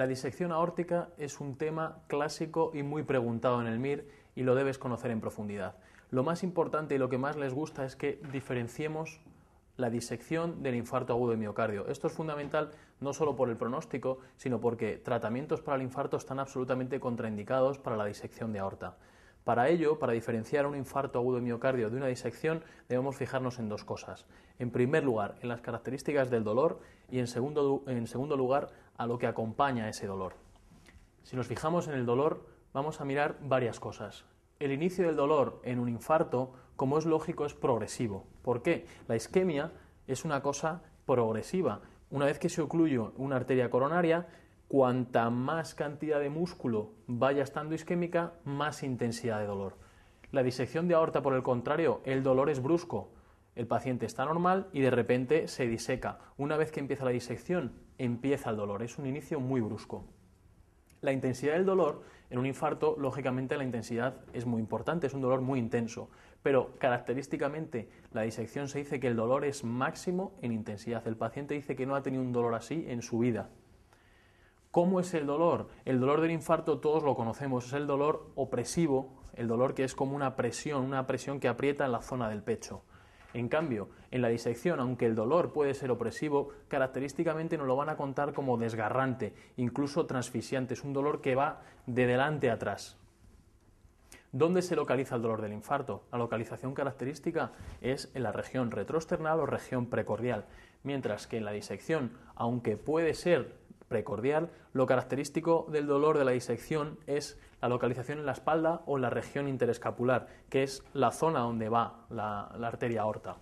La disección aórtica es un tema clásico y muy preguntado en el MIR y lo debes conocer en profundidad. Lo más importante y lo que más les gusta es que diferenciemos la disección del infarto agudo de miocardio. Esto es fundamental no solo por el pronóstico, sino porque tratamientos para el infarto están absolutamente contraindicados para la disección de aorta. Para ello, para diferenciar un infarto agudo de miocardio de una disección, debemos fijarnos en dos cosas. En primer lugar, en las características del dolor y en segundo lugar, a lo que acompaña ese dolor. Si nos fijamos en el dolor, vamos a mirar varias cosas. El inicio del dolor en un infarto, como es lógico, es progresivo. ¿Por qué? La isquemia es una cosa progresiva. Una vez que se ocluye una arteria coronaria, cuanta más cantidad de músculo vaya estando isquémica, más intensidad de dolor. La disección de aorta, por el contrario, el dolor es brusco. El paciente está normal y de repente se diseca. Una vez que empieza la disección, empieza el dolor. Es un inicio muy brusco. La intensidad del dolor en un infarto, lógicamente la intensidad es muy importante, es un dolor muy intenso, pero característicamente la disección se dice que el dolor es máximo en intensidad. El paciente dice que no ha tenido un dolor así en su vida. ¿Cómo es el dolor? El dolor del infarto todos lo conocemos, es el dolor opresivo, el dolor que es como una presión que aprieta en la zona del pecho. En cambio, en la disección, aunque el dolor puede ser opresivo, característicamente nos lo van a contar como desgarrante, incluso transfisiante, es un dolor que va de delante a atrás. ¿Dónde se localiza el dolor del infarto? La localización característica es en la región retroesternal o región precordial, mientras que en la disección, aunque puede ser precordial, lo característico del dolor de la disección es la localización en la espalda o en la región interescapular, que es la zona donde va la arteria aorta.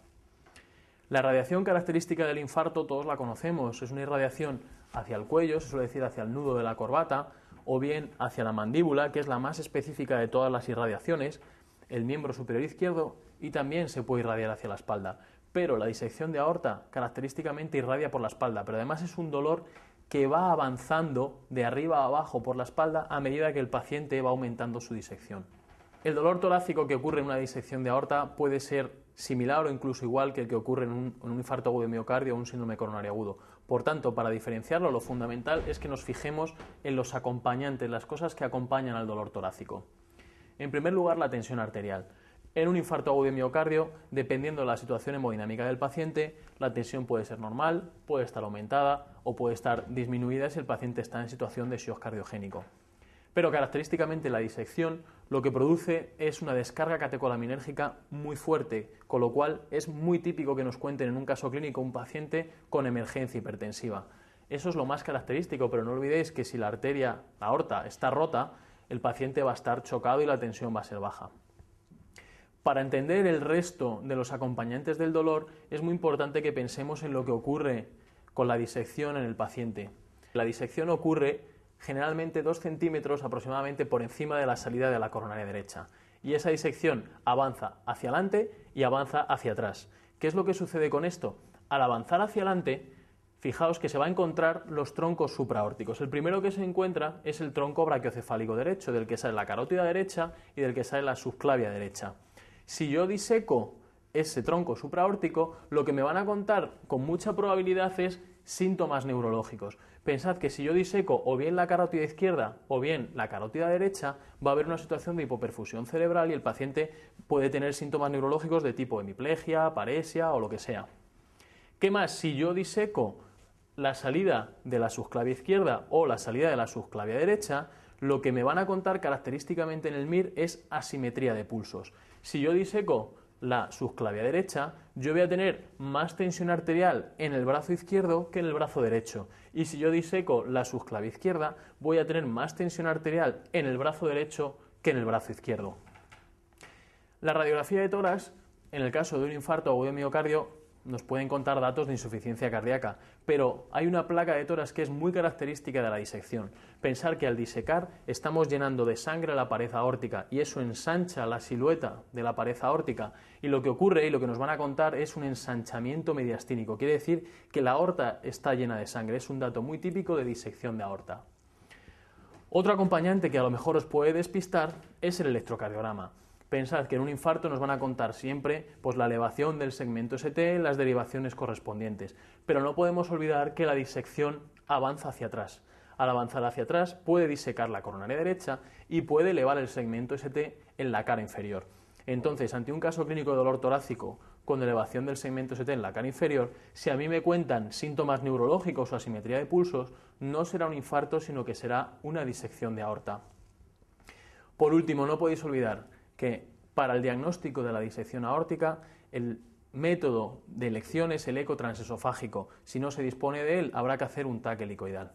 La radiación característica del infarto todos la conocemos, es una irradiación hacia el cuello, se suele decir hacia el nudo de la corbata, o bien hacia la mandíbula, que es la más específica de todas las irradiaciones, el miembro superior izquierdo, y también se puede irradiar hacia la espalda. Pero la disección de aorta característicamente irradia por la espalda, pero además es un dolor que va avanzando de arriba a abajo por la espalda a medida que el paciente va aumentando su disección. El dolor torácico que ocurre en una disección de aorta puede ser similar o incluso igual que el que ocurre en un infarto agudo de miocardio o un síndrome coronario agudo. Por tanto, para diferenciarlo, lo fundamental es que nos fijemos en los acompañantes, las cosas que acompañan al dolor torácico. En primer lugar, la tensión arterial. En un infarto agudo de miocardio, dependiendo de la situación hemodinámica del paciente, la tensión puede ser normal, puede estar aumentada o puede estar disminuida si el paciente está en situación de shock cardiogénico. Pero característicamente la disección lo que produce es una descarga catecolaminérgica muy fuerte, con lo cual es muy típico que nos cuenten en un caso clínico un paciente con emergencia hipertensiva. Eso es lo más característico, pero no olvidéis que si la arteria, la aorta, está rota, el paciente va a estar chocado y la tensión va a ser baja. Para entender el resto de los acompañantes del dolor es muy importante que pensemos en lo que ocurre con la disección en el paciente. La disección ocurre generalmente 2 centímetros aproximadamente por encima de la salida de la coronaria derecha y esa disección avanza hacia adelante y avanza hacia atrás. ¿Qué es lo que sucede con esto? Al avanzar hacia adelante, fijaos que se va a encontrar los troncos supraórticos. El primero que se encuentra es el tronco brachiocefálico derecho, del que sale la carótida derecha y del que sale la subclavia derecha. Si yo diseco ese tronco supraórtico, lo que me van a contar con mucha probabilidad es síntomas neurológicos. Pensad que si yo diseco o bien la carótida izquierda o bien la carótida derecha, va a haber una situación de hipoperfusión cerebral y el paciente puede tener síntomas neurológicos de tipo hemiplegia, paresia o lo que sea. ¿Qué más? Si yo diseco la salida de la subclavia izquierda o la salida de la subclavia derecha, lo que me van a contar característicamente en el MIR es asimetría de pulsos. Si yo diseco la subclavia derecha, yo voy a tener más tensión arterial en el brazo izquierdo que en el brazo derecho. Y si yo diseco la subclavia izquierda, voy a tener más tensión arterial en el brazo derecho que en el brazo izquierdo. La radiografía de tórax, en el caso de un infarto agudo de miocardio, nos pueden contar datos de insuficiencia cardíaca, pero hay una placa de tórax que es muy característica de la disección. Pensar que al disecar estamos llenando de sangre la pared aórtica y eso ensancha la silueta de la pared aórtica y lo que ocurre y lo que nos van a contar es un ensanchamiento mediastínico. Quiere decir que la aorta está llena de sangre, es un dato muy típico de disección de aorta. Otro acompañante que a lo mejor os puede despistar es el electrocardiograma. Pensad que en un infarto nos van a contar siempre pues, la elevación del segmento ST, las derivaciones correspondientes, pero no podemos olvidar que la disección avanza hacia atrás. Al avanzar hacia atrás puede disecar la coronaria derecha y puede elevar el segmento ST en la cara inferior. Entonces, ante un caso clínico de dolor torácico con elevación del segmento ST en la cara inferior, si a mí me cuentan síntomas neurológicos o asimetría de pulsos, no será un infarto, sino que será una disección de aorta. Por último, no podéis olvidar que para el diagnóstico de la disección aórtica, el método de elección es el eco transesofágico. Si no se dispone de él, habrá que hacer un TAC helicoidal.